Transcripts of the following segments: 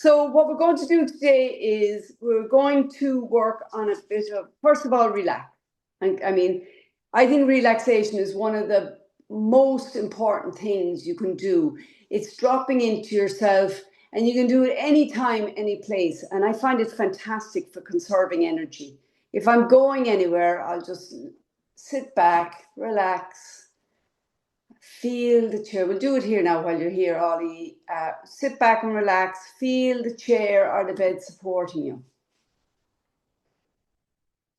So what we're going to do today is we're going to work on a bit of, first of all, relax. I mean, I think relaxation is one of the most important things you can do. It's dropping into yourself, and you can do it anytime, any place. And I find it fantastic for conserving energy. If I'm going anywhere, I'll just sit back, relax, feel the chair. We'll do it here now while you're here, Ollie. Sit back and relax. Feel the chair or the bed supporting you.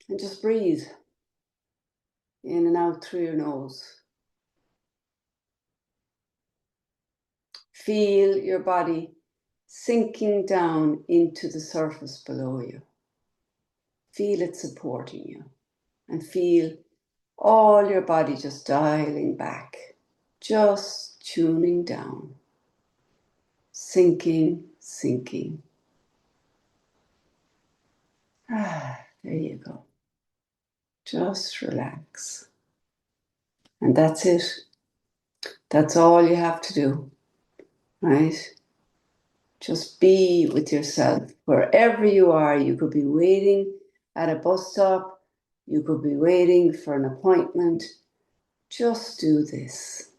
And just breathe in and out through your nose. Feel your body sinking down into the surface below you. Feel it supporting you. And feel all your body just dialing back. Just tuning down. Sinking, sinking. There you go. Just relax. And that's it. That's all you have to do, right? Just be with yourself. Wherever you are, you could be waiting at a bus stop. You could be waiting for an appointment. Just do this.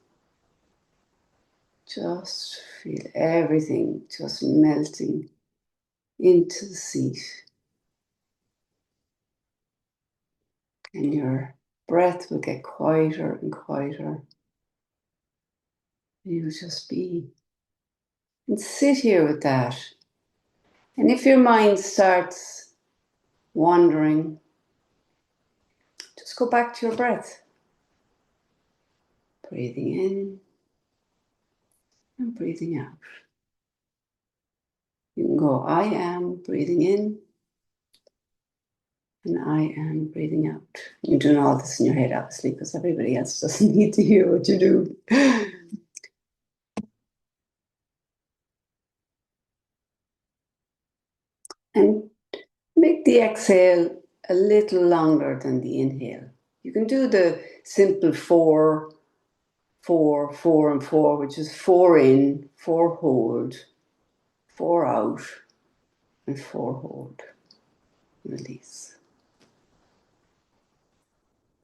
Just feel everything just melting into the seat. And your breath will get quieter and quieter. You'll just be. And sit here with that. And if your mind starts wandering, just go back to your breath. Breathing in and breathing out. You can go, I am breathing in and I am breathing out. You're doing all this in your head, obviously, because everybody else doesn't need to hear what you do. And make the exhale a little longer than the inhale. You can do the simple 4, 4, 4 and 4, which is 4 in, 4 hold, 4 out, and 4 hold. Release.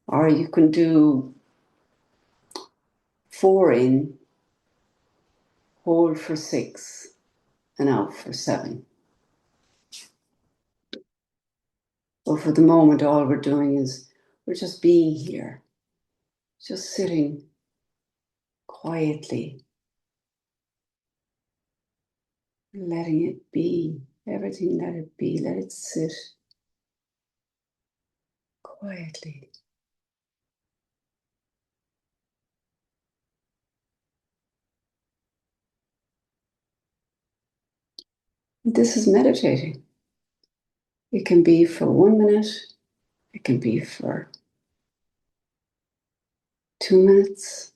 Or you can do 4 in, hold for 6, and out for 7. So for the moment, all we're doing is we're just being here, just sitting quietly, letting it be, everything let it be, let it sit quietly. This is meditating. It can be for 1 minute, it can be for 2 minutes,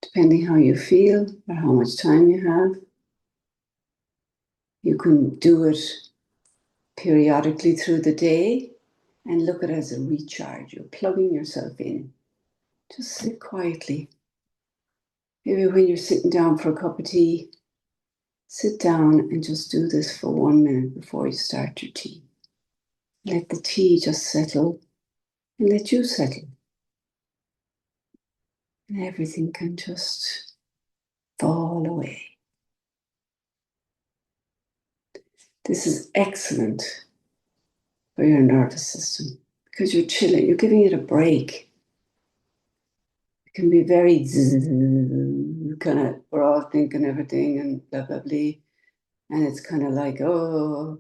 depending how you feel or how much time you have. You can do it periodically through the day and look at it as a recharge. You're plugging yourself in. Just sit quietly. Maybe when you're sitting down for a cup of tea, sit down and just do this for 1 minute before you start your tea. Let the tea just settle and let you settle. And everything can just fall away. This is excellent for your nervous system because you're chilling, you're giving it a break. It can be very kind of, we're all thinking everything and blah, blah, blah. And it's kind of like, oh,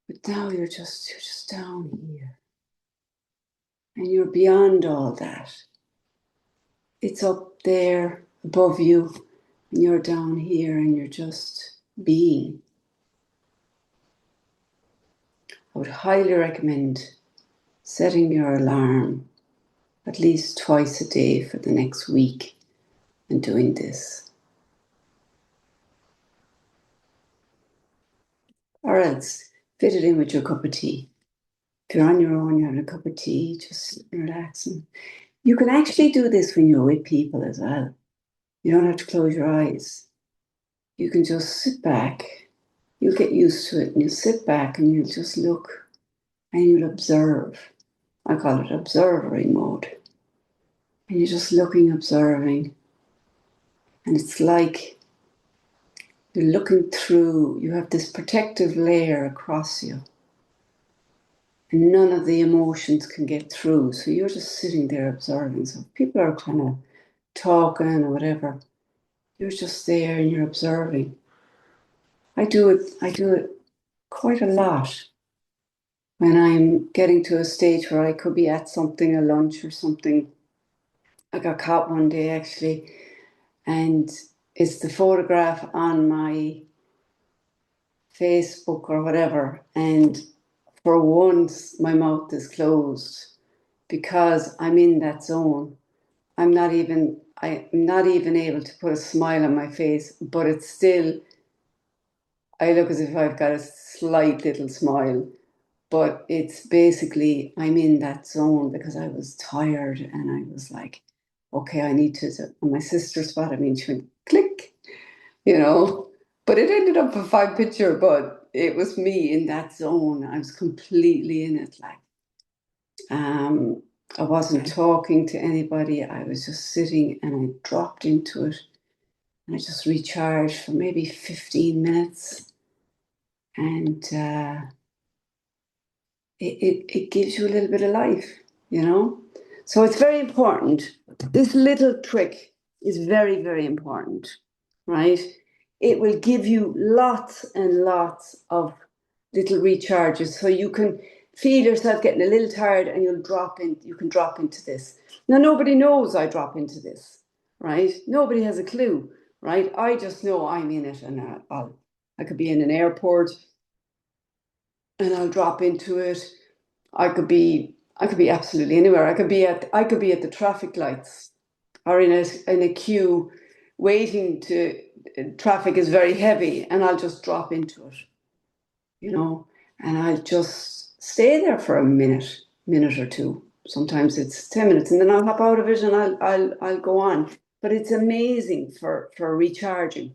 but now you're just down here. And you're beyond all that. It's up there above you, and you're down here, and you're just being. I would highly recommend setting your alarm at least twice a day for the next week and doing this. Or else, fit it in with your cup of tea. If you're on your own, you're having a cup of tea, just relaxing. You can actually do this when you're with people as well. You don't have to close your eyes. you can just sit back. You'll get used to it, and you'll sit back and you'll just look and you'll observe. I call it observing mode. And you're just looking, observing. And it's like you're looking through, you have this protective layer across you. And none of the emotions can get through. So you're just sitting there observing. So if people are kind of talking or whatever, you're just there and you're observing. I do it quite a lot when I'm getting to a stage where I could be at something, a lunch or something. I got caught one day actually, and it's the photograph on my Facebook or whatever, and for once my mouth is closed because I'm in that zone. I'm not even able to put a smile on my face, but it's still, I look as if I've got a slight little smile, but it's basically I'm in that zone because I was tired and I was like, okay, I need to, and my sister spotted me and she went, click, you know, but it ended up a fine picture, but it was me in that zone. I was completely in it. Like, I wasn't talking to anybody. I was just sitting and I dropped into it and I just recharged for maybe 15 minutes. And it gives you a little bit of life, you know? So it's very important. This little trick is very, very important, right? It will give you lots and lots of little recharges. So you can feel yourself getting a little tired and you can drop into this. Now, nobody knows I drop into this, right? Nobody has a clue, right? I just know I'm in it and I could be in an airport and I'll drop into it. I could be absolutely anywhere. I could be at the traffic lights or in a queue waiting to traffic is very heavy and I'll just drop into it, you know, and I'll just stay there for a minute or two. Sometimes it's 10 minutes and then I'll hop out of it and I'll go on. But it's amazing for recharging.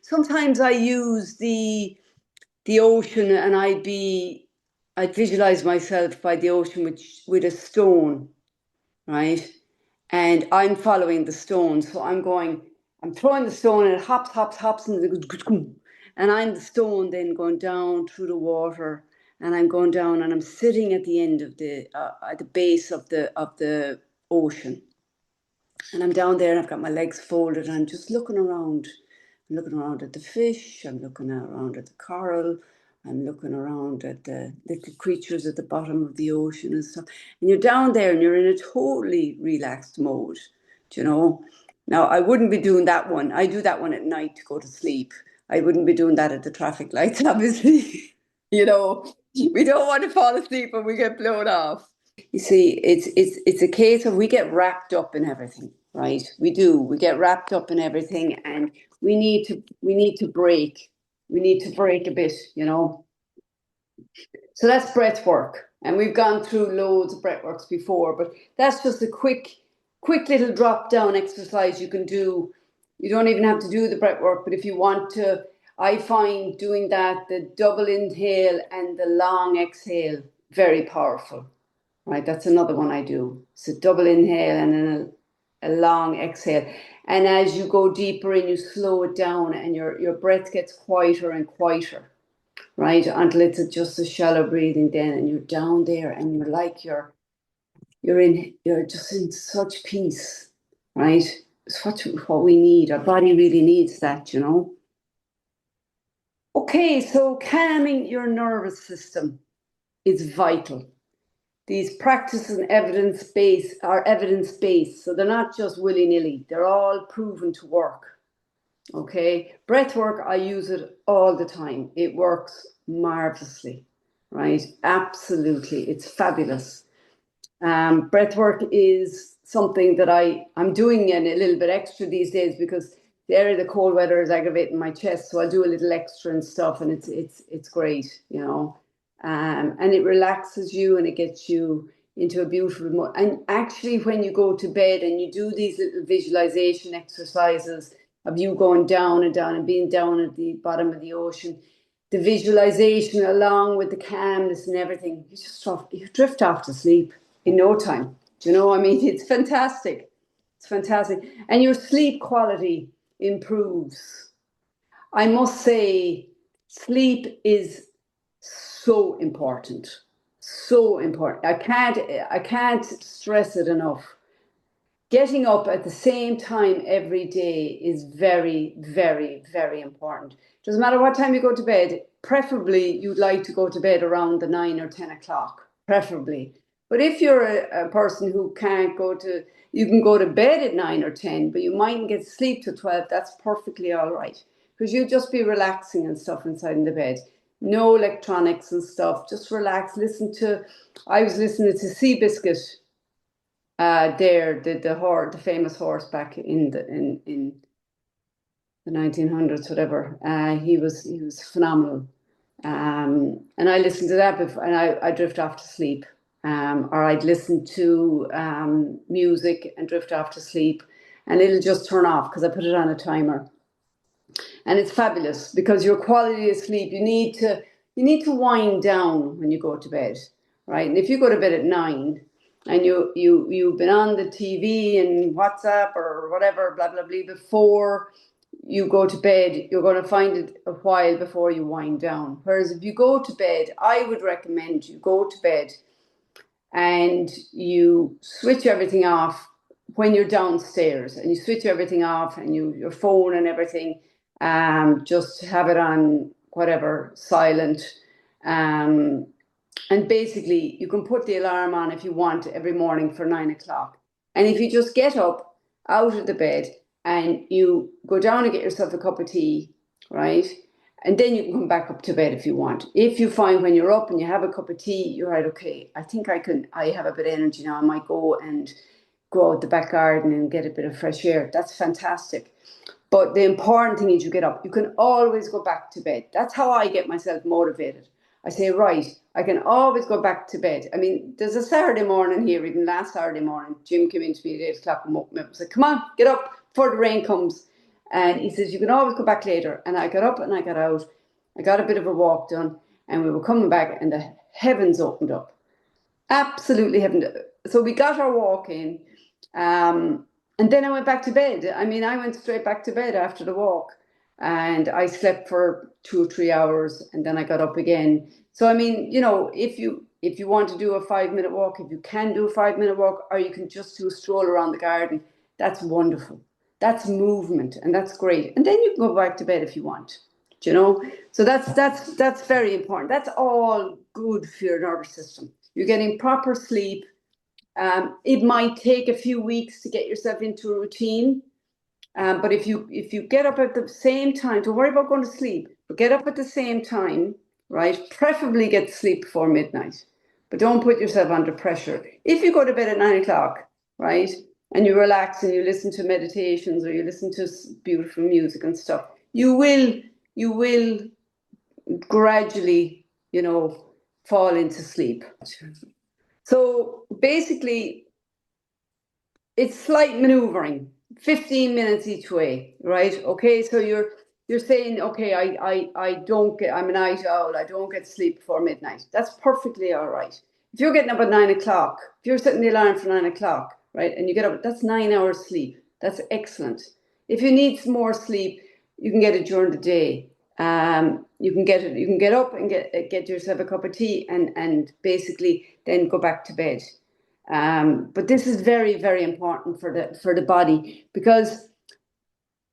Sometimes I use the ocean and I'd visualize myself by the ocean with a stone, right? And I'm following the stone. So I'm throwing the stone and it hops, and it goes, and I'm the stone then going down through the water and I'm going down and I'm sitting at the end of at the base of the ocean. And I'm down there and I've got my legs folded and I'm just looking around. I'm looking around at the fish, I'm looking around at the coral, I'm looking around at the little creatures at the bottom of the ocean and stuff. And you're down there and you're in a totally relaxed mode, do you know? Now, I wouldn't be doing that one. I do that one at night to go to sleep. I wouldn't be doing that at the traffic lights, obviously. You know, we don't want to fall asleep when we get blown off. You see, it's a case of we get wrapped up in everything, right? We do. We get wrapped up in everything, and we need to break. We need to break a bit, you know. So that's breath work, and we've gone through loads of breath works before, but that's just a quick little drop down exercise you can do. You don't even have to do the breath work, but if you want to, I find doing that, the double inhale and the long exhale, very powerful. Right, that's another one I do. So double inhale and then a long exhale. And as you go deeper in, you slow it down and your breath gets quieter and quieter, right? Until it's just a shallow breathing then and you're down there and you're like you're just in such peace, right? It's what we need. Our body really needs that, you know. Okay, so calming your nervous system is vital. These practices and are evidence-based, so they're not just willy-nilly. They're all proven to work. Okay, breath work, I use it all the time. It works marvelously, right? Absolutely, it's fabulous. Breath work is something that I'm doing a little bit extra these days because the area of the cold weather is aggravating my chest, so I do a little extra and stuff, and it's great, you know. And it relaxes you and it gets you into a beautiful mode. And actually, when you go to bed and you do these little visualization exercises, of you going down and down and being down at the bottom of the ocean, the visualization along with the calmness and everything, you drift off to sleep in no time. Do you know? I mean, it's fantastic. It's fantastic. And your sleep quality improves. I must say, sleep is so important. So important. I can't stress it enough. Getting up at the same time every day is very, very, very important. Doesn't matter what time you go to bed, preferably you'd like to go to bed around the 9 or 10 o'clock, preferably. But if you're a person who can't go to, you can go to bed at 9 or 10, but you mightn't get sleep till 12, that's perfectly all right. Because you'll just be relaxing and stuff inside in the bed. No electronics and stuff, just relax. I was listening to Seabiscuit the famous horse back in the 1900s, whatever. He was phenomenal. And I listened to that before, and I drift off to sleep. Or I'd listen to music and drift off to sleep, and it'll just turn off because I put it on a timer. And it's fabulous because your quality of sleep, you need to wind down when you go to bed, right? And if you go to bed at 9 and you've been on the TV and WhatsApp or whatever, blah blah blah, before you go to bed, you're going to find it a while before you wind down. Whereas if you go to bed, I would recommend you go to bed and you switch everything off when you're downstairs, and you switch everything off, and your phone and everything, just have it on whatever silent, and basically you can put the alarm on if you want every morning for 9 o'clock. And if you just get up out of the bed and you go down and get yourself a cup of tea, right? And then you can come back up to bed if you want. If you find when you're up and you have a cup of tea, you're right, okay, I have a bit of energy now. I might go out the back garden and get a bit of fresh air. That's fantastic. But the important thing is you get up. You can always go back to bed. That's how I get myself motivated. I say, right, I can always go back to bed. I mean, there's a Saturday morning here, even last Saturday morning, Jim came in to me at 8 o'clock and woke me up and said, come on, get up before the rain comes. And he says, you can always go back later. And I got up and I got out. I got a bit of a walk done, and we were coming back and the heavens opened up. Absolutely heaven. So we got our walk in. And then I went back to bed. I mean, I went straight back to bed after the walk, and I slept for 2 or 3 hours, and then I got up again. So, I mean, if you want to do a 5-minute walk, if you can do a 5-minute walk, or you can just do a stroll around the garden, that's wonderful. That's movement, and that's great. And then you can go back to bed if you want, So that's very important. That's all good for your nervous system. You're getting proper sleep. It might take a few weeks to get yourself into a routine, but if you get up at the same time, don't worry about going to sleep, but get up at the same time, right? Preferably get to sleep before midnight, but don't put yourself under pressure. If you go to bed at 9 o'clock, right, and you relax and you listen to meditations or you listen to beautiful music and stuff, you will gradually, fall into sleep. So basically, it's slight maneuvering, 15 minutes each way, right? Okay, so you're saying, okay, I'm a night owl, I don't get sleep before midnight. That's perfectly all right. If you're getting up at 9 o'clock, if you're setting the alarm for 9 o'clock, right, and you get up, that's 9 hours sleep. That's excellent. If you need some more sleep, you can get it during the day. You can get up and get yourself a cup of tea and basically then go back to bed. But this is very, very important for the body, because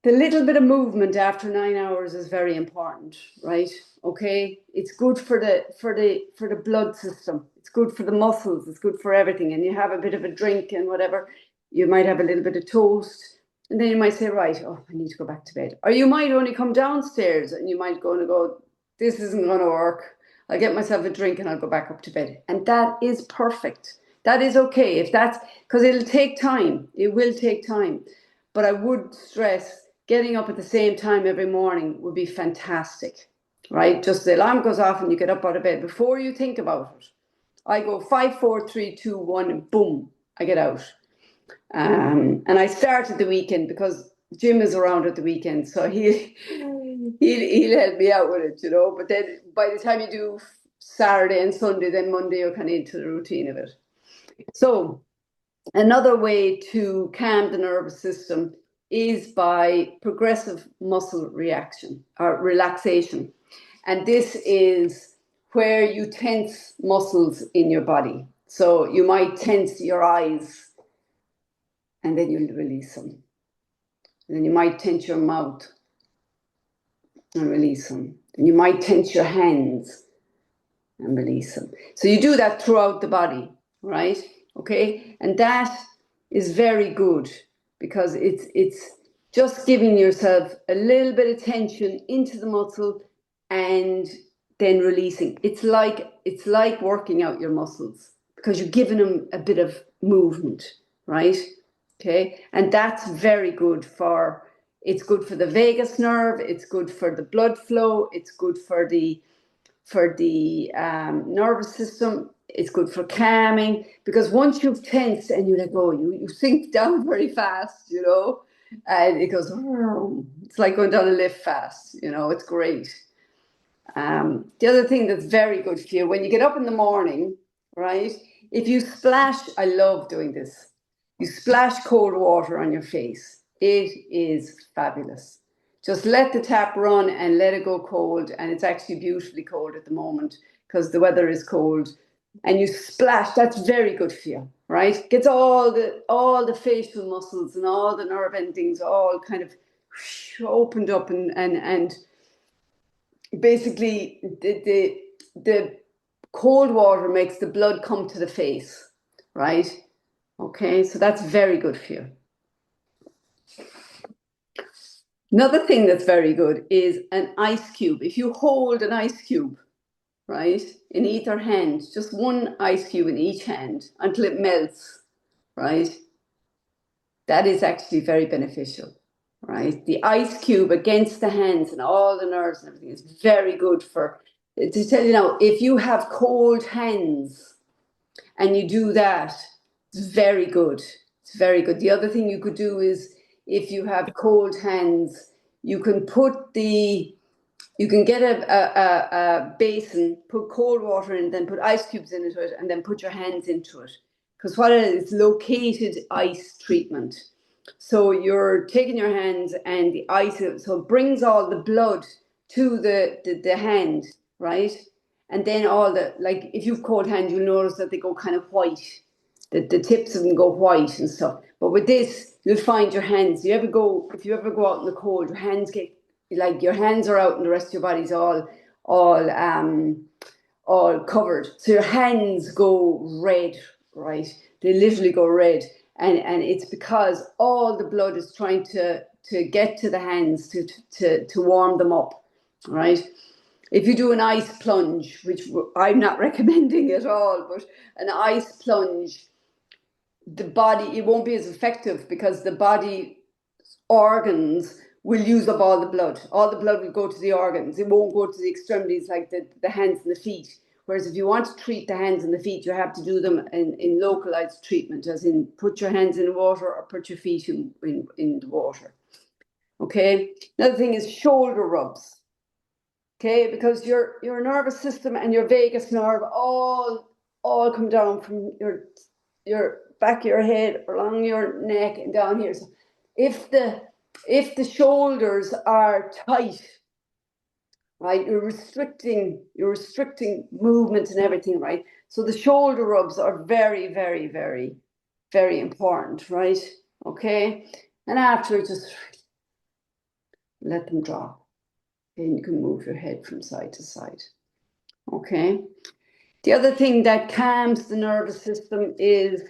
the little bit of movement after 9 hours is very important, right? Okay, it's good for the blood system. It's good for the muscles. It's good for everything. And you have a bit of a drink and whatever. You might have a little bit of toast, and then you might say, right, I need to go back to bed. Or you might only come downstairs and you might go, this isn't going to work. I'll get myself a drink and I'll go back up to bed. And that is perfect. That is okay. Because it'll take time. It will take time. But I would stress getting up at the same time every morning would be fantastic, right? Just the alarm goes off and you get up out of bed before you think about it. I go 5, 4, 3, 2, 1, and boom, I get out. And I started the weekend because Jim is around at the weekend, so he'll help me out with it, you know. But then by the time you do Saturday and Sunday, then Monday you're kind of into the routine of it. So another way to calm the nervous system is by progressive muscle reaction or relaxation. And this is where you tense muscles in your body. So you might tense your eyes and then you'll release them. And then you might tense your mouth and release them. And you might tense your hands and release them. So you do that throughout the body, right? Okay, and that is very good because it's just giving yourself a little bit of tension into the muscle and then releasing. It's like working out your muscles because you're giving them a bit of movement, right? Okay, and that's very good for. It's good for the vagus nerve. It's good for the blood flow. It's good for the nervous system. It's good for calming because once you've tensed and you let go, you sink down very fast, you know, and it goes. It's like going down a lift fast, you know. It's great. The other thing that's very good for you when you get up in the morning, right? If you splash, I love doing this. You splash cold water on your face. It is fabulous. Just let the tap run and let it go cold. And it's actually beautifully cold at the moment because the weather is cold. And you splash, that's very good for you, right? Gets all the facial muscles and all the nerve endings all kind of opened up and basically the cold water makes the blood come to the face, right? Okay, so that's very good for you. Another thing that's very good is an ice cube. If you hold an ice cube, right, in either hand, just one ice cube in each hand until it melts, right, that is actually very beneficial, right? The ice cube against the hands and all the nerves and everything is very good for, to tell you now, if you have cold hands and you do that, it's very good. It's very good. The other thing you could do is if you have cold hands, you can get a basin, put cold water in, then put ice cubes into it, and then put your hands into it. Because what it is, located ice treatment. So you're taking your hands and the ice, so it brings all the blood to the hand, right? And then like if you've cold hands, you'll notice that they go kind of white. The tips of them go white and stuff. But with this, you'll find your hands. If you ever go out in the cold, your hands get like your hands are out and the rest of your body's all covered. So your hands go red, right? They literally go red. And it's because all the blood is trying to get to the hands to warm them up, right? If you do an ice plunge, which I'm not recommending at all, but an ice plunge, the body, it won't be as effective because the body organs will use up all the blood. All the blood will go to the organs. It won't go to the extremities like the hands and the feet. Whereas if you want to treat the hands and the feet, you have to do them in localized treatment, as in put your hands in water or put your feet in the water. Okay. Another thing is shoulder rubs. Okay, because your nervous system and your vagus nerve all come down from your back of your head along your neck and down here. So if the shoulders are tight, right, you're restricting movement and everything, right? So the shoulder rubs are very, very, very, very important, right? Okay, and after just let them drop. And you can move your head from side to side. Okay. The other thing that calms the nervous system is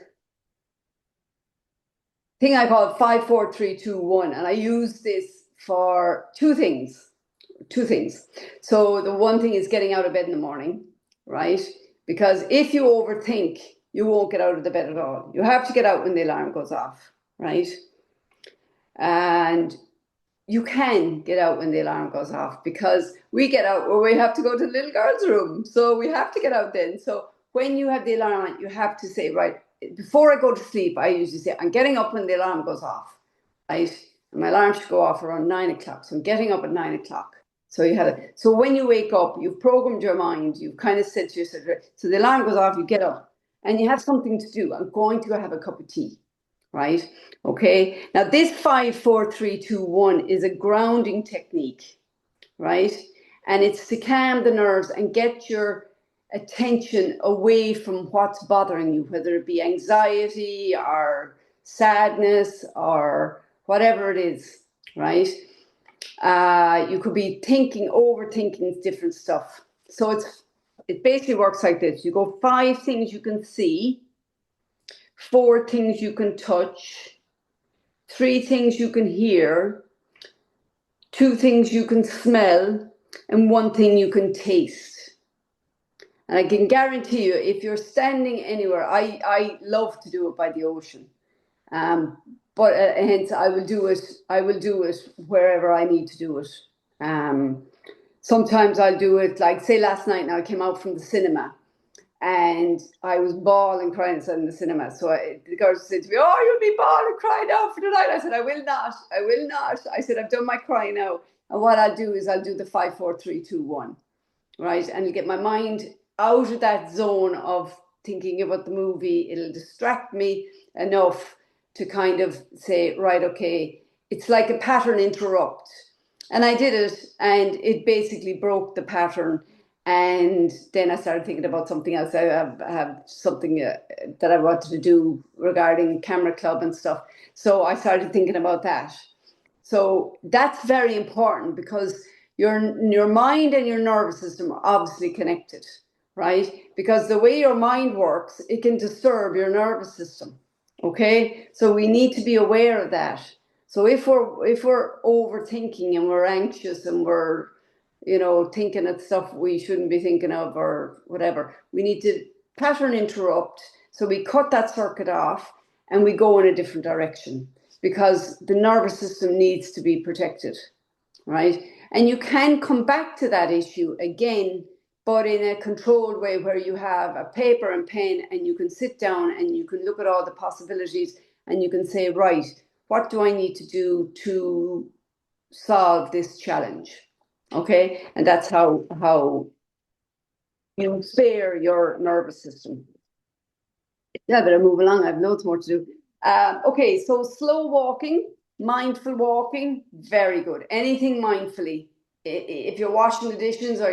thing I call 5, 4, 3, 2, 1. And I use this for two things. So the one thing is getting out of bed in the morning, right? Because if you overthink, you won't get out of the bed at all. You have to get out when the alarm goes off, right? And you can get out when the alarm goes off because we get out where we have to go to the little girl's room. So we have to get out then. So when you have the alarm on, you have to say, right, before I go to sleep, I usually say, I'm getting up when the alarm goes off, right? and my alarm should go off around 9 o'clock. So I'm getting up at 9 o'clock. So when you wake up, you've programmed your mind, you've kind of said to yourself, so the alarm goes off, you get up and you have something to do. I'm going to go have a cup of tea, right? Okay. Now this 5, 4, 3, 2, 1 is a grounding technique, right? And it's to calm the nerves and get your attention away from what's bothering you, whether it be anxiety or sadness or whatever it is, right? You could be overthinking different stuff. So it basically works like this. You go 5 things you can see, 4 things you can touch, 3 things you can hear, 2 things you can smell, and 1 thing you can taste. And I can guarantee you, if you're standing anywhere, I love to do it by the ocean. But hence I will do it wherever I need to do it. Sometimes I'll do it, like say last night now I came out from the cinema and I was bawling crying inside in the cinema. So the girls said to me, "Oh, you'll be bawling crying out for the night." I said, I will not. I said, I've done my crying now. And what I'll do is I'll do the 5, 4, 3, 2, 1. Right? And get my mind out of that zone of thinking about the movie. It'll distract me enough to kind of say, right, okay, it's like a pattern interrupt. And I did it, and it basically broke the pattern. And then I started thinking about something else. I have something that I wanted to do regarding Camera Club and stuff. So I started thinking about that. So that's very important because your mind and your nervous system are obviously connected, right? Because the way your mind works, it can disturb your nervous system. Okay, so we need to be aware of that. So if we're overthinking and we're anxious and we're thinking of stuff we shouldn't be thinking of or whatever, we need to pattern interrupt. So we cut that circuit off and we go in a different direction because the nervous system needs to be protected, right? And you can come back to that issue again, but in a controlled way where you have a paper and pen and you can sit down and you can look at all the possibilities and you can say, right, what do I need to do to solve this challenge? Okay, and that's how you spare your nervous system. Yeah, better move along. I have loads more to do. Okay, so slow walking, mindful walking, very good. Anything mindfully. If you're washing the dishes or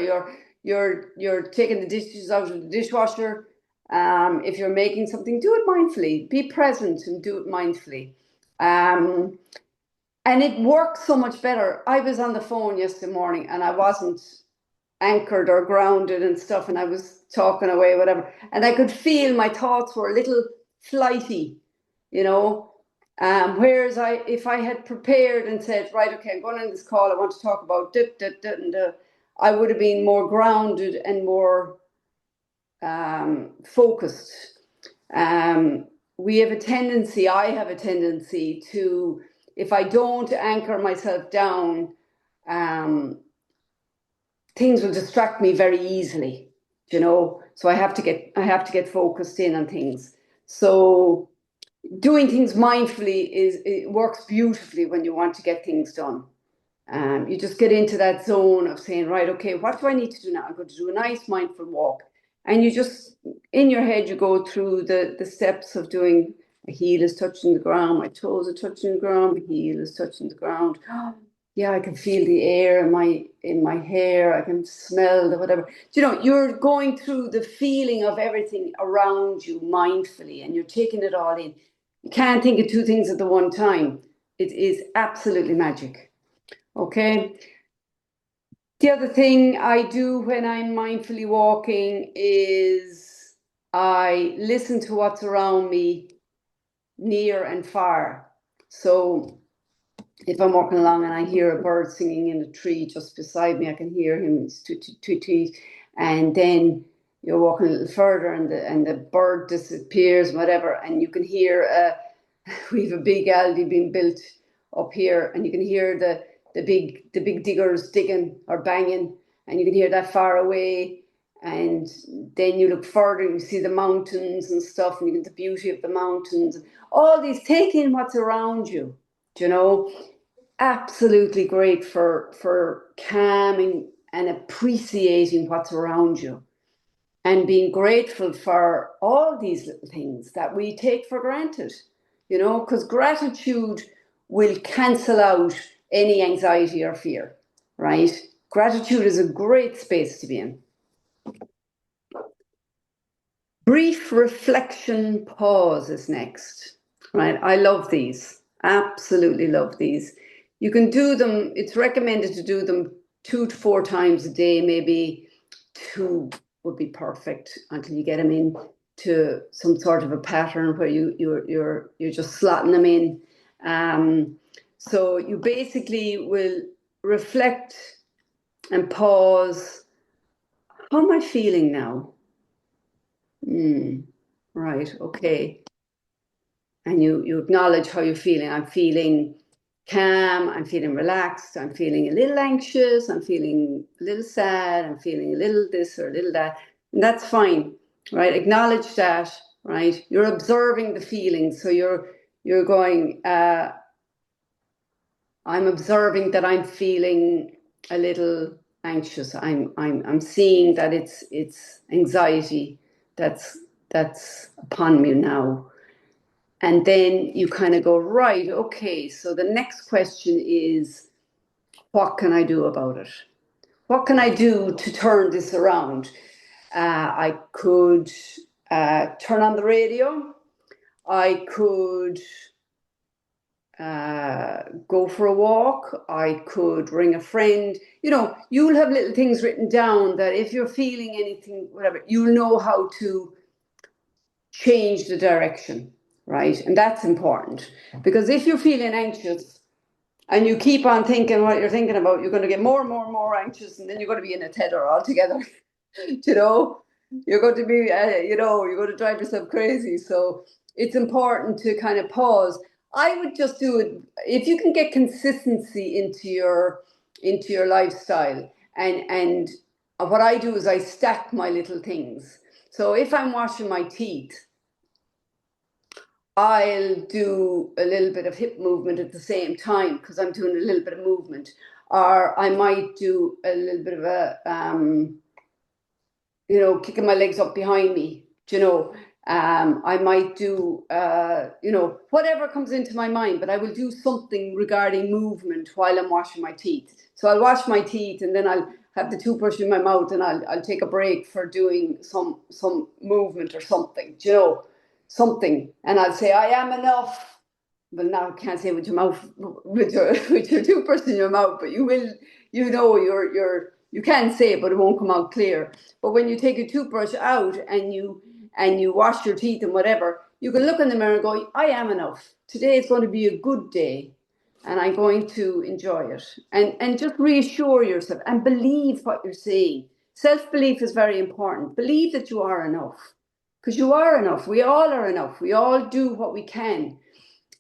you're taking the dishes out of the dishwasher, if you're making something, do it mindfully. Be present and do it mindfully. And it works so much better. I was on the phone yesterday morning and I wasn't anchored or grounded and stuff, and I was talking away, whatever, and I could feel my thoughts were a little flighty, whereas if I had prepared and said, right, okay, I'm going on this call, I want to talk about I would have been more grounded and more focused. I have a tendency to, if I don't anchor myself down, things will distract me very easily, so I have to get focused in on things. So doing things mindfully it works beautifully when you want to get things done. You just get into that zone of saying, right, okay, what do I need to do now? I'm going to do a nice mindful walk. And you just, in your head, you go through the steps of doing, my heel is touching the ground, my toes are touching the ground, my heel is touching the ground. Yeah, I can feel the air in my hair. I can smell the whatever. You're going through the feeling of everything around you mindfully, and you're taking it all in. You can't think of 2 things at the one time. It is absolutely magic. Okay. The other thing I do when I'm mindfully walking is I listen to what's around me, near and far. So if I'm walking along and I hear a bird singing in a tree just beside me, I can hear him tweet, and then you're walking a little further and the bird disappears, whatever, and you can hear we have a big Aldi being built up here, and you can hear the big diggers digging or banging, and you can hear that far away. And then you look further and you see the mountains and stuff, and you get the beauty of the mountains. All these, take in what's around you, absolutely great for calming and appreciating what's around you and being grateful for all these little things that we take for granted, because gratitude will cancel out any anxiety or fear, right? Gratitude is a great space to be in. Brief reflection pause is next, right? I love these, absolutely love these. You can do them, it's recommended to do them 2 to 4 times a day, maybe two would be perfect until you get them in to some sort of a pattern where you're just slotting them in. So you basically will reflect and pause. How am I feeling now? Right, okay. And you acknowledge how you're feeling. I'm feeling calm, I'm feeling relaxed, I'm feeling a little anxious, I'm feeling a little sad, I'm feeling a little this or a little that. And that's fine, right? Acknowledge that, right? You're observing the feelings. So you're going, I'm observing that I'm feeling a little anxious. I'm seeing that it's anxiety that's upon me now. And then you kind of go, right, okay, so the next question is, what can I do about it? What can I do to turn this around? I could turn on the radio. I could go for a walk. I could ring a friend. You'll have little things written down that if you're feeling anything, whatever, you'll know how to change the direction, right? And that's important because if you're feeling anxious and you keep on thinking what you're thinking about, you're going to get more and more and more anxious, and then you're going to be in a tether altogether. you know, you're going to be, you're going to drive yourself crazy. So it's important to kind of pause. I would just do it if you can get consistency into your lifestyle, and what I do is I stack my little things. So if I'm washing my teeth, I'll do a little bit of hip movement at the same time because I'm doing a little bit of movement. Or I might do a little bit of a, kicking my legs up behind me. I might do, whatever comes into my mind, but I will do something regarding movement while I'm washing my teeth. So I'll wash my teeth and then I'll have the toothbrush in my mouth and I'll take a break for doing some movement or something, something. And I'll say, I am enough. Well, now I can't say with your mouth, with your toothbrush in your mouth, but you will, you can say it, but it won't come out clear. But when you take a toothbrush out and you wash your teeth and whatever, you can look in the mirror and go, I am enough. Today is going to be a good day and I'm going to enjoy it. And just reassure yourself and believe what you're saying. Self-belief is very important. Believe that you are enough because you are enough. We all are enough. We all do what we can.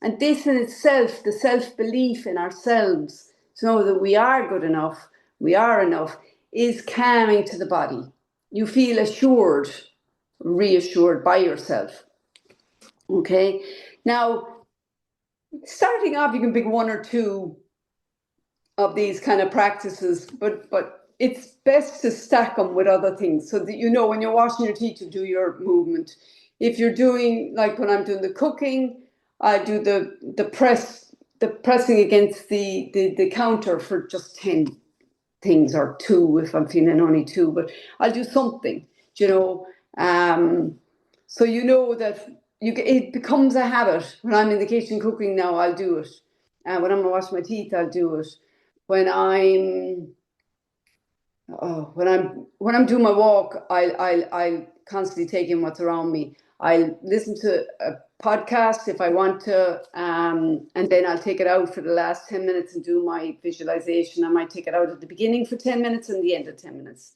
And this in itself, the self-belief in ourselves, to know that we are good enough, we are enough, is calming to the body. You feel assured, reassured by yourself. Okay. Now, starting off, you can pick one or two of these kind of practices, but it's best to stack them with other things so that when you're washing your teeth, you do your movement. If you're doing, like when I'm doing the cooking, I do the pressing against the counter for just 10 things or two if I'm feeling only two, but I'll do something, so that it becomes a habit. When I'm in the kitchen cooking now, I'll do it. When I'm washing my teeth, I'll do it. When I'm doing my walk, I'll constantly take in what's around me. I'll listen to a podcast if I want to, and then I'll take it out for the last 10 minutes and do my visualization. I might take it out at the beginning for 10 minutes and the end of 10 minutes.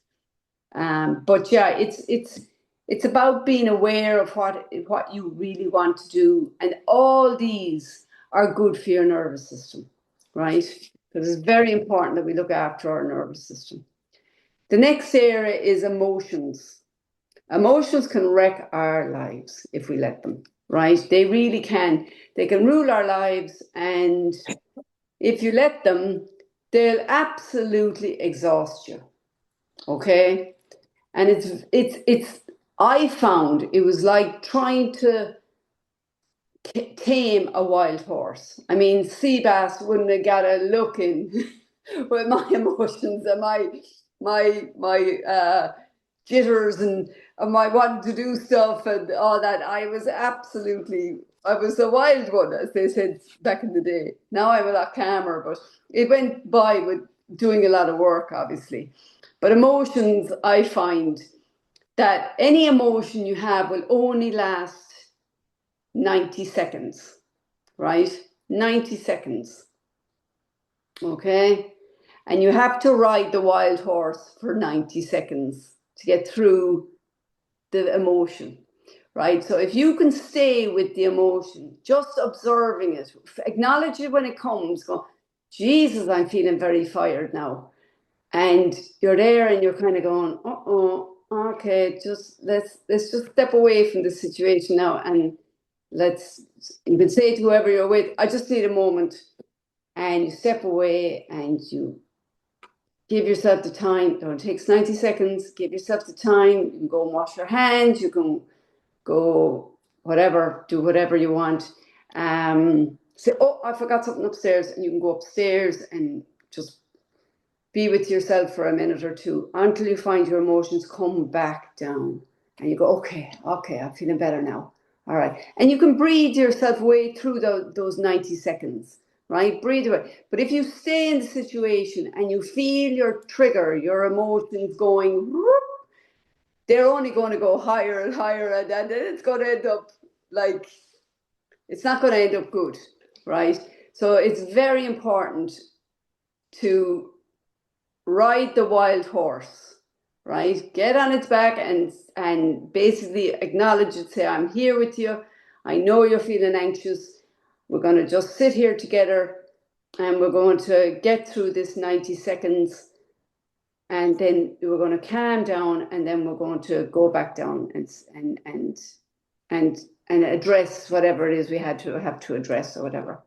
But yeah, it's about being aware of what you really want to do, and all these are good for your nervous system, right? Because it's very important that we look after our nervous system. The next area is emotions. Emotions can wreck our lives if we let them, right? They really can. They can rule our lives, and if you let them, they'll absolutely exhaust you. Okay? And it's I found it was like trying to tame a wild horse. I mean, Seabass wouldn't have got a look in with my emotions and my jitters and my wanting to do stuff and all that. I was a wild one, as they said back in the day. Now I'm a lot calmer, but it went by with doing a lot of work, obviously. But emotions, I find that any emotion you have will only last 90 seconds, right? 90 seconds. Okay? And you have to ride the wild horse for 90 seconds to get through the emotion, right? So if you can stay with the emotion, just observing it, acknowledge it when it comes, go, Jesus, I'm feeling very fired now. And you're there and you're kind of going, okay, let's just step away from the situation now and you can say to whoever you're with, I just need a moment. And you step away and you give yourself the time. It takes 90 seconds. Give yourself the time. You can go and wash your hands. You can go whatever, do whatever you want. Say, oh, I forgot something upstairs. And you can go upstairs and just be with yourself for a minute or two until you find your emotions come back down. And you go, okay, I'm feeling better now. All right. And you can breathe yourself way through those 90 seconds, right? Breathe away. But if you stay in the situation and you feel your trigger, your emotions going, whoop, they're only going to go higher and higher. And then it's going to end up like, it's not going to end up good, right? So it's very important to ride the wild horse, right? Get on its back and basically acknowledge it. Say, I'm here with you. I know you're feeling anxious. We're going to just sit here together and we're going to get through this 90 seconds and then we're going to calm down and then we're going to go back down and address whatever it is we have to address or whatever.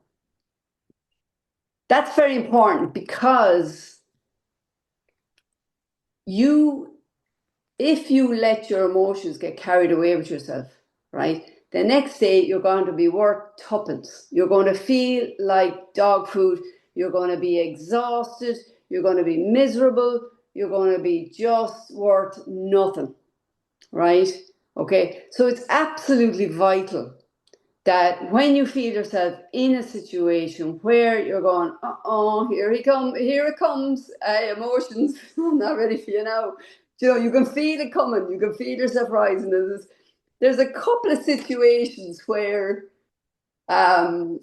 That's very important because if you let your emotions get carried away with yourself, right, the next day you're going to be worth tuppence. You're going to feel like dog food. You're going to be exhausted. You're going to be miserable. You're going to be just worth nothing, right? Okay, so it's absolutely vital that when you feel yourself in a situation where you're going, here it comes, emotions, I'm not ready for you now. You can feel it coming. You can feel yourself rising. There's a couple of situations where I'm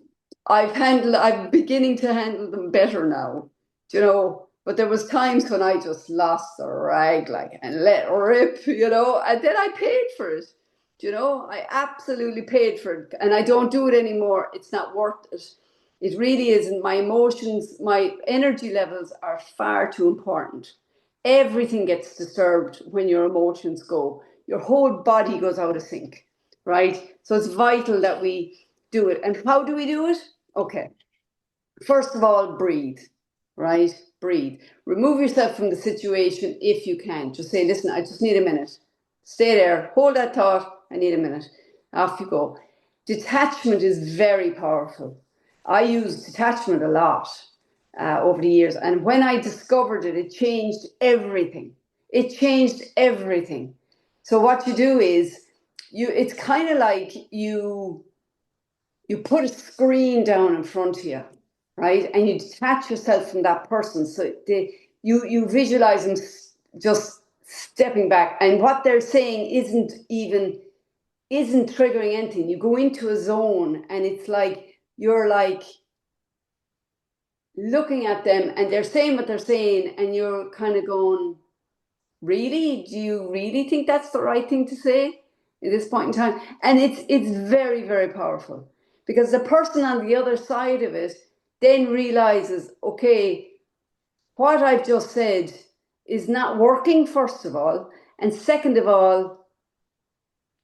beginning to handle them better now, but there was times when I just lost the rag, and let rip, and then I paid for it. I absolutely paid for it, and I don't do it anymore. It's not worth it. It really isn't. My emotions, my energy levels are far too important. Everything gets disturbed when your emotions go. Your whole body goes out of sync, right? So it's vital that we do it. And how do we do it? Okay. First of all, breathe, right? Breathe. Remove yourself from the situation if you can. Just say, listen, I just need a minute. Stay there. Hold that thought. I need a minute. Off you go. Detachment is very powerful. I use detachment a lot over the years. And when I discovered it, it changed everything. It changed everything. So what you do is, it's kind of like you put a screen down in front of you, right? And you detach yourself from that person. So you visualize them just stepping back. And what they're saying isn't triggering anything. You go into a zone and it's like you're like looking at them and they're saying what they're saying and you're kind of going, really? Do you really think that's the right thing to say at this point in time? And it's very, very powerful because the person on the other side of it then realizes, okay, what I've just said is not working, first of all. And second of all,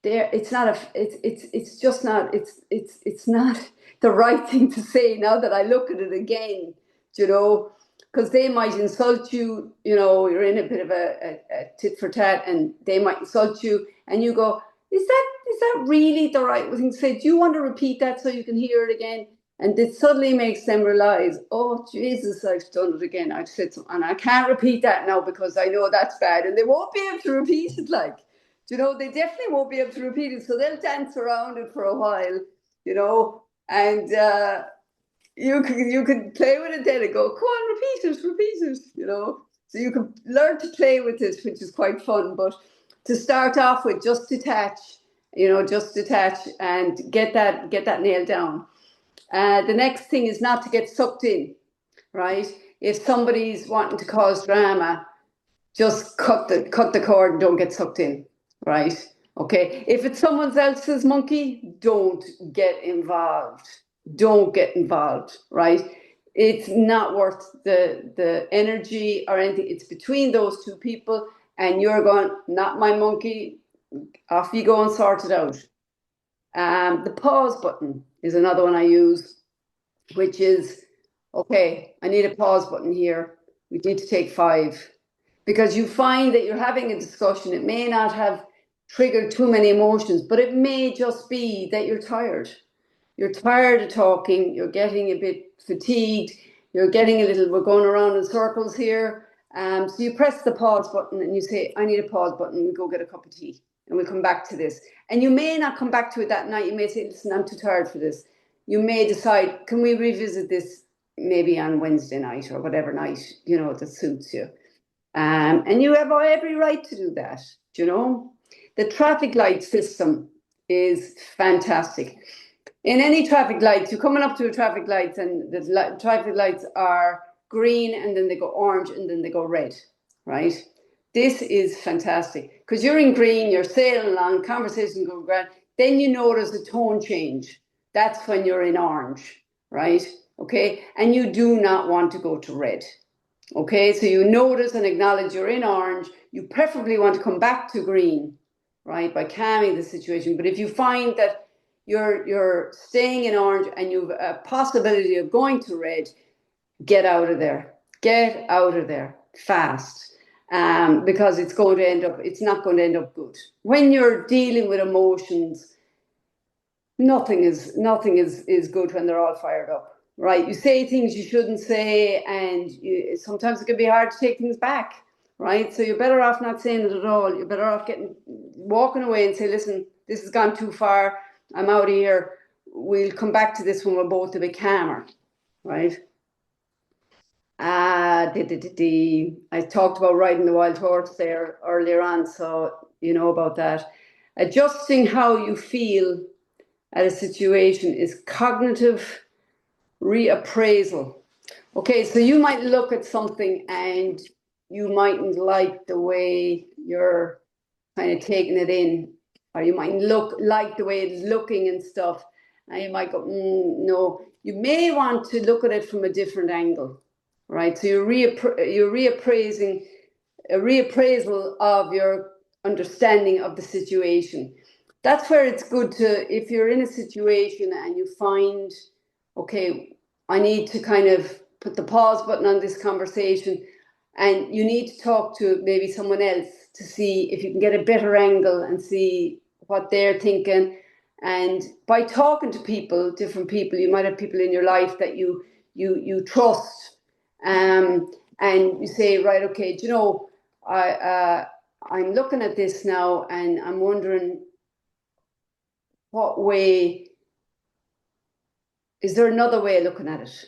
there, it's not a, it's just not, it's not the right thing to say now that I look at it again, you know, because they might insult you, you know, you're in a bit of a tit for tat, and they might insult you, and you go, is that really the right thing to say? Do you want to repeat that so you can hear it again? And it suddenly makes them realize, oh Jesus, I've done it again. I've said something, and I can't repeat that now because I know that's bad, and they won't be able to repeat it. Like, you know, they definitely won't be able to repeat it, so they'll dance around it for a while, you know, and you could play with it then and go, come on, repeat it, you know. So you can learn to play with it, which is quite fun. But to start off with, just detach, you know, just detach and get that nailed down. The next thing is not to get sucked in, right? If somebody's wanting to cause drama, just cut the cord and don't get sucked in, right? Okay. If it's someone else's monkey, don't get involved. Don't get involved, right? It's not worth the energy or anything. It's between those two people, and you're going, not my monkey. Off you go and sort it out. The pause button is another one I use, which is, okay, I need a pause button here. We need to take 5, because you find that you're having a discussion. It may not have triggered too many emotions, but it may just be that you're tired. You're tired of talking, you're getting a bit fatigued, you're getting a little, we're going around in circles here. So you press the pause button and you say, I need a pause button, we go get a cup of tea and we'll come back to this. And you may not come back to it that night. You may say, listen, I'm too tired for this. You may decide, can we revisit this maybe on Wednesday night or whatever night, you know, that suits you. And you have every right to do that, you know. The traffic light system is fantastic. In any traffic lights, you're coming up to a traffic light, and the traffic lights are green, and then they go orange, and then they go red, right? This is fantastic because you're in green, you're sailing along, conversation going grand. Then you notice a tone change. That's when you're in orange, right? Okay, and you do not want to go to red. Okay, so you notice and acknowledge you're in orange. You preferably want to come back to green, right, by calming the situation. But if you find that you're staying in orange and you've a possibility of going to red, get out of there. Get out of there fast, because it's not going to end up good. When you're dealing with emotions, nothing is good when they're all fired up, right? You say things you shouldn't say, and sometimes it can be hard to take things back, right? So you're better off not saying it at all. You're better off walking away and say, listen, this has gone too far. I'm out of here. We'll come back to this when we're both a bit calmer, right? I talked about riding the wild horse there earlier on, so you know about that. Adjusting how you feel at a situation is cognitive reappraisal. Okay, so you might look at something and you mightn't like the way you're kind of taking it in, or you might like the way it's looking and stuff, and you might go, no. You may want to look at it from a different angle, right? So you're reappraising a reappraisal of your understanding of the situation. That's where it's good to, if you're in a situation and you find, okay, I need to kind of put the pause button on this conversation, and you need to talk to maybe someone else to see if you can get a better angle and see what they're thinking. And by talking to people, different people, you might have people in your life that you trust, and you say, right, okay, do you know, I'm looking at this now, and I'm wondering, what way is there another way of looking at it?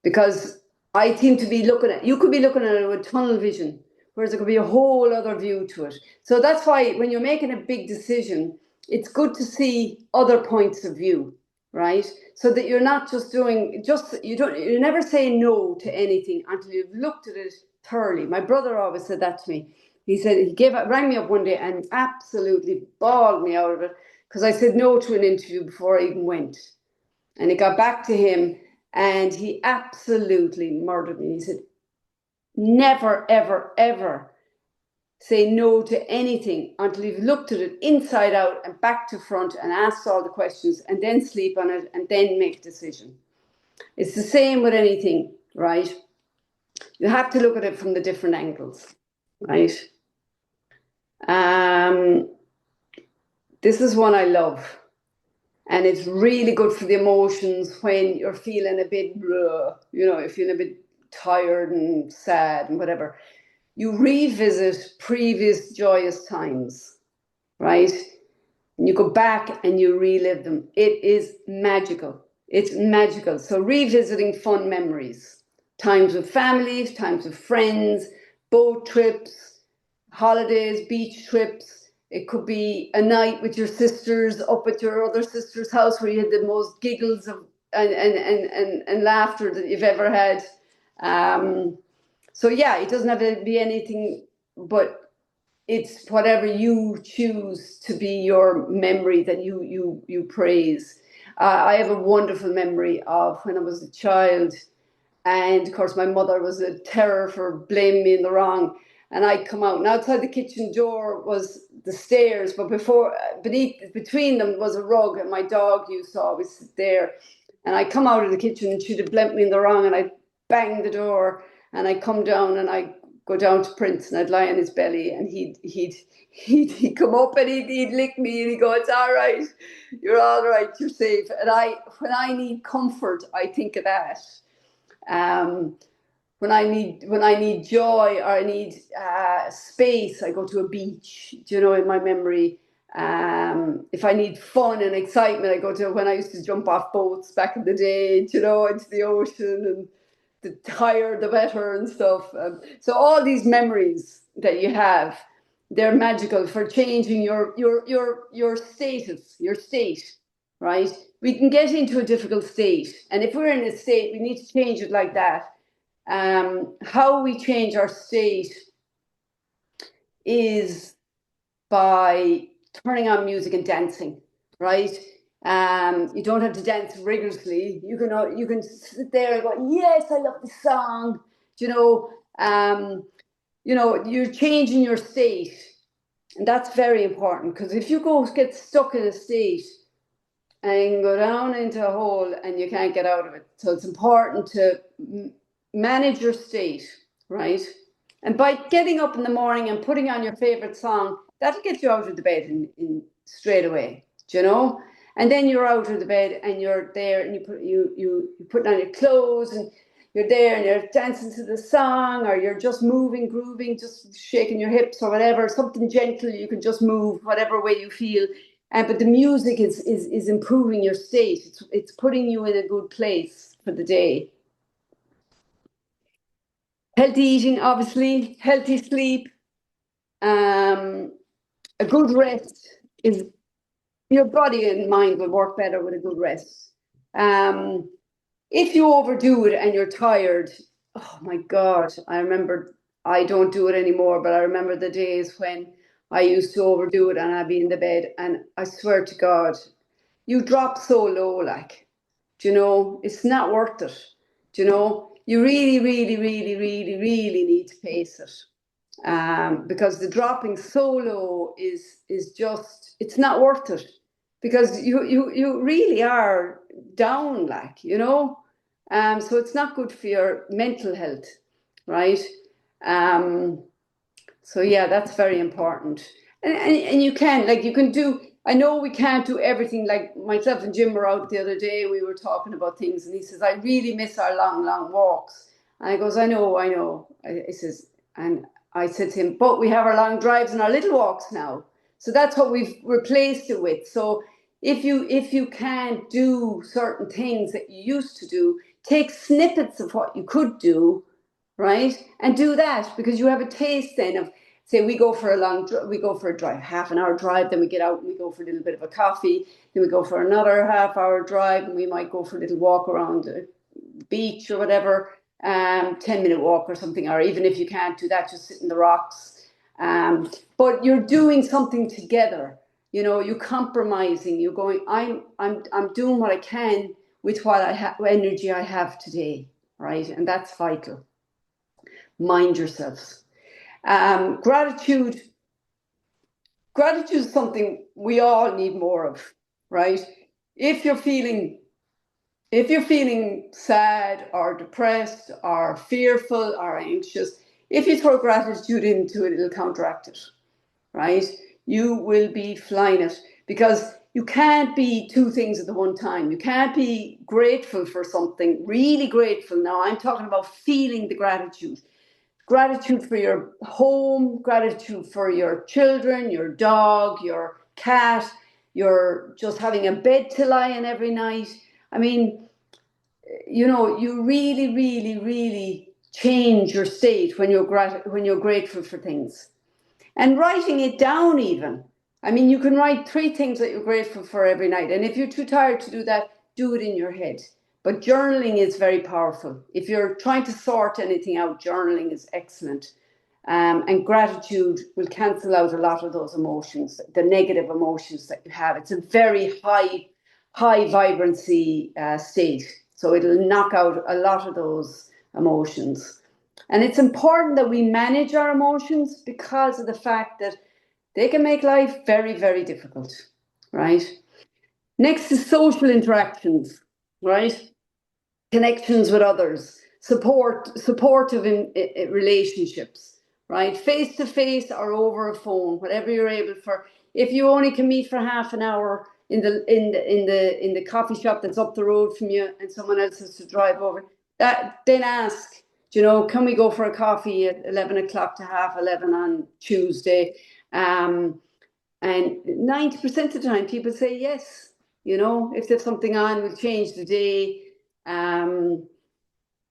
Because I seem to be you could be looking at it with tunnel vision, whereas there could be a whole other view to it. So that's why when you're making a big decision, it's good to see other points of view, right? So that you're not you never say no to anything until you've looked at it thoroughly. My brother always said that to me. He said rang me up one day and absolutely bawled me out of it because I said no to an interview before I even went. And it got back to him, and he absolutely murdered me. He said, never, ever, ever say no to anything until you've looked at it inside out and back to front and asked all the questions, and then sleep on it and then make a decision. It's the same with anything, right? You have to look at it from the different angles, right? This is one I love. And it's really good for the emotions when you're feeling a bit, you're feeling a bit tired and sad and whatever. You revisit previous joyous times, right? And you go back and you relive them. It is magical. It's magical. So revisiting fun memories, times with families, times with friends, boat trips, holidays, beach trips. It could be a night with your sisters up at your other sister's house where you had the most giggles and laughter that you've ever had. So yeah, it doesn't have to be anything, but it's whatever you choose to be your memory that you praise. I have a wonderful memory of when I was a child, and of course my mother was a terror for blaming me in the wrong. And I'd come out, and outside the kitchen door was the stairs, but between them was a rug, and my dog used to always sit there. And I come out of the kitchen, and she'd have blamed me in the wrong, and I'd bang the door, and I'd come down, and I'd go down to Prince, and I'd lie on his belly, and he'd come up, and he'd lick me, and he'd go, "It's all right, you're all right, you're safe." And when I need comfort, I think of that. When I need joy, or I need space, I go to a beach. In my memory. If I need fun and excitement, I go to when I used to jump off boats back in the day. Into the ocean, and the higher the better and stuff. So all these memories that you have, they're magical for changing your status, your state. Right? We can get into a difficult state, and if we're in a state, we need to change it like that. How we change our state is by turning on music and dancing, right? You don't have to dance rigorously. You can sit there and go, "Yes, I love this song." You're changing your state, and that's very important, because if you get stuck in a state and go down into a hole and you can't get out of it, so it's important to manage your state, right? And by getting up in the morning and putting on your favorite song, that'll get you out of the bed in straight away, And then you're out of the bed and you're there, and you put on your clothes, and you're there and you're dancing to the song, or you're just moving, grooving, just shaking your hips or whatever, something gentle. You can just move whatever way you feel. But the music is improving your state. It's putting you in a good place for the day. Healthy eating, obviously, healthy sleep, a good rest is your body and mind will work better with a good rest. If you overdo it and you're tired, oh my God, I don't do it anymore, but I remember the days when I used to overdo it and I'd be in the bed, and I swear to God, you drop so low, it's not worth it. You really, really, really, really, really need to pace it. Because the dropping so low is just, it's not worth it, because you really are down, so it's not good for your mental health, right? So yeah, that's very important. And you can do, I know we can't do everything. Like myself and Jim were out the other day, we were talking about things, and he says, "I really miss our long, long walks." And I goes, I know. I says, and I said to him, "But we have our long drives and our little walks now." So that's what we've replaced it with. So if you can't do certain things that you used to do, take snippets of what you could do, right? And do that, because you have a taste then of, say, we go for a drive, half an hour drive, then we get out and we go for a little bit of a coffee, then we go for another half-hour drive, and we might go for a little walk around the beach or whatever, 10-minute walk or something, or even if you can't do that, just sit in the rocks. But you're doing something together. You're compromising. You're going, I'm doing what I can with what energy I have today, right? And that's vital. Mind yourselves. Gratitude is something we all need more of, right? If you're feeling sad or depressed or fearful or anxious, if you throw gratitude into it, it'll counteract it, right? You will be flying it, because you can't be two things at the one time. You can't be grateful for something, really grateful. Now, I'm talking about feeling the gratitude for your home, gratitude for your children, your dog, your cat, your just having a bed to lie in every night. I mean, you really, really, really change your state when you're grateful for things. And writing it down, even. I mean, you can write 3 things that you're grateful for every night. And if you're too tired to do that, do it in your head. But journaling is very powerful. If you're trying to sort anything out, journaling is excellent. And gratitude will cancel out a lot of those emotions, the negative emotions that you have. It's a very high vibrancy state. So it'll knock out a lot of those emotions. And it's important that we manage our emotions, because of the fact that they can make life very, very difficult, right? Next is social interactions, right? Connections with others, supportive in relationships, right? Face to face or over a phone, whatever you're able for. If you only can meet for half an hour in the coffee shop that's up the road from you, and someone else has to drive over, then ask. Can we go for a coffee at 11 o'clock to 11:30 on Tuesday? And 90% of the time, people say yes. If there's something on, we'll change the day.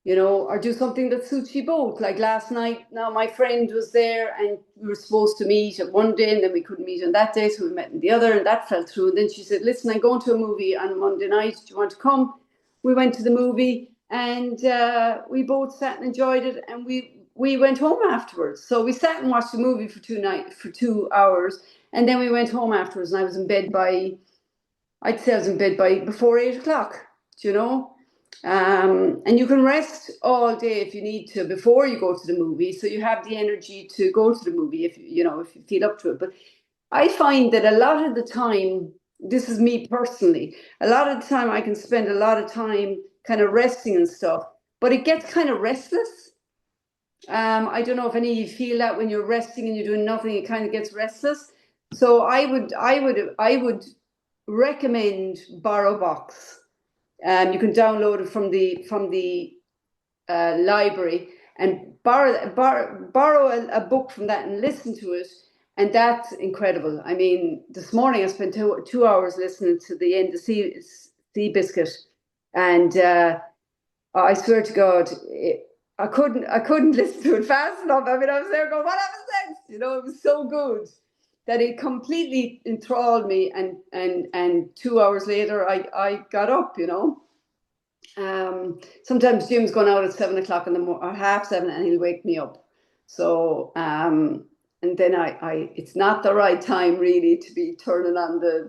Or do something that suits you both. Like last night, now my friend was there and we were supposed to meet at one day and then we couldn't meet on that day, so we met on the other, and that fell through. And then she said, listen, I'm going to a movie on Monday night. Do you want to come? We went to the movie and we both sat and enjoyed it, and we went home afterwards. So we sat and watched the movie for 2 hours, and then we went home afterwards, and I was in bed I'd say I was in bed by before 8 o'clock, and you can rest all day if you need to before you go to the movie, so you have the energy to go to the movie if you feel up to it. But I find that a lot of the time, this is me personally, a lot of the time I can spend a lot of time kind of resting and stuff, but it gets kind of restless. I don't know if any of you feel that when you're resting and you're doing nothing, it kind of gets restless. So I would recommend BorrowBox. You can download it from the library and borrow a book from that and listen to it, and that's incredible. I mean, this morning I spent 2 hours listening to the end of Seabiscuit, and I swear to God, I couldn't listen to it fast enough. I mean, I was there going, what happens next? It was so good that it completely enthralled me, and 2 hours later I got up. Sometimes Jim's gone out at 7 o'clock in the morning, or 7:30, and he'll wake me up. So and then it's not the right time really to be turning on the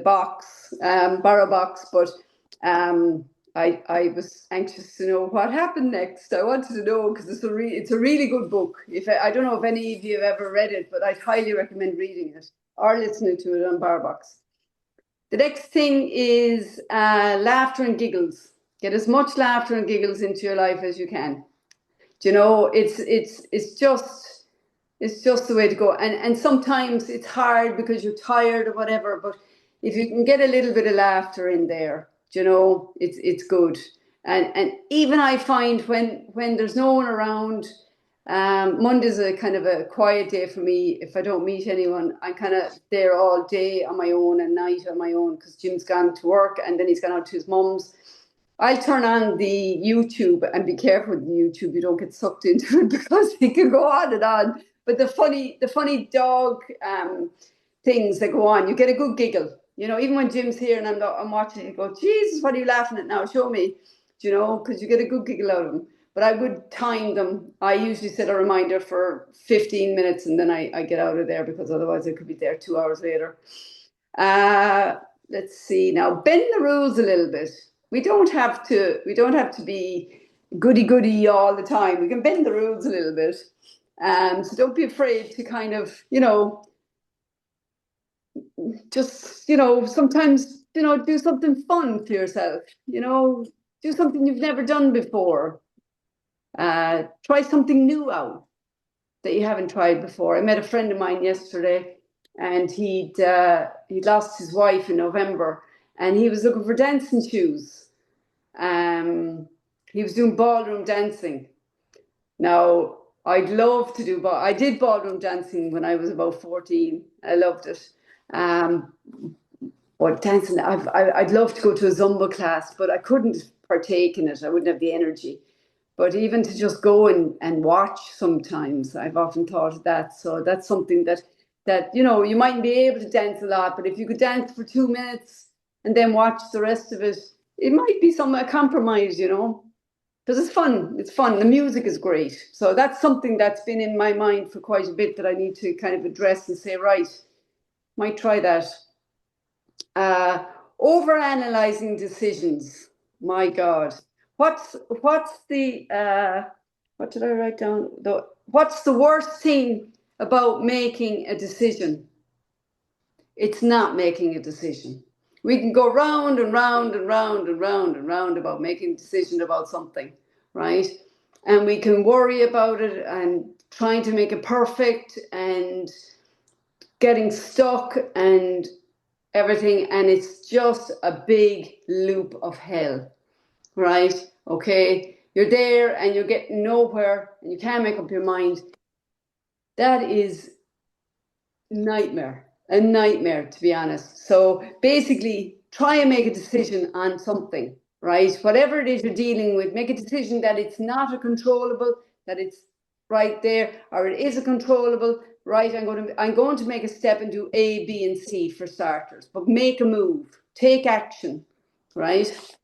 box, BorrowBox, but I was anxious to know what happened next. I wanted to know, because it's a really good book. I don't know if any of you have ever read it, but I'd highly recommend reading it or listening to it on BorrowBox. The next thing is laughter and giggles. Get as much laughter and giggles into your life as you can. It's just the way to go. And sometimes it's hard because you're tired or whatever. But if you can get a little bit of laughter in there, it's good. And even I find when there's no one around, Monday's a kind of a quiet day for me. If I don't meet anyone, I'm kind of there all day on my own and night on my own, because Jim's gone to work and then he's gone out to his mum's. I'll turn on the YouTube, and be careful with the YouTube. You don't get sucked into it, because it can go on and on. But the funny dog things that go on, you get a good giggle. Even when Jim's here and I'm watching it, you go, Jesus, what are you laughing at now? Show me, because you get a good giggle out of them. But I would time them. I usually set a reminder for 15 minutes, and then I get out of there, because otherwise I could be there 2 hours later. Let's see now. Bend the rules a little bit. We don't have to be goody all the time. We can bend the rules a little bit. So don't be afraid to kind of, just, sometimes, do something fun for yourself, do something you've never done before. Try something new out that you haven't tried before. I met a friend of mine yesterday, and he'd lost his wife in November, and he was looking for dancing shoes. He was doing ballroom dancing. Now, I'd love to do, I did ballroom dancing when I was about 14. I loved it. But dancing, I'd love to go to a Zumba class, but I couldn't partake in it. I wouldn't have the energy. But even to just go and watch sometimes, I've often thought of that. So that's something that you mightn't be able to dance a lot, but if you could dance for 2 minutes and then watch the rest of it, it might be a compromise, because it's fun. It's fun. The music is great. So that's something that's been in my mind for quite a bit that I need to kind of address and say, right, might try that. Over analyzing decisions. My God. What's the what did I write down? What's the worst thing about making a decision? It's not making a decision. We can go round and round and round and round and round about making a decision about something, right? And we can worry about it and trying to make it perfect and getting stuck and everything, and it's just a big loop of hell, right? Okay, you're there and you're getting nowhere and you can't make up your mind. That is a nightmare, to be honest. So basically, try and make a decision on something, right? Whatever it is you're dealing with, make a decision that it's not a controllable, that it's right there, or it is a controllable. Right, I'm going to make a step and do A, B, and C for starters, but make a move, take action, right?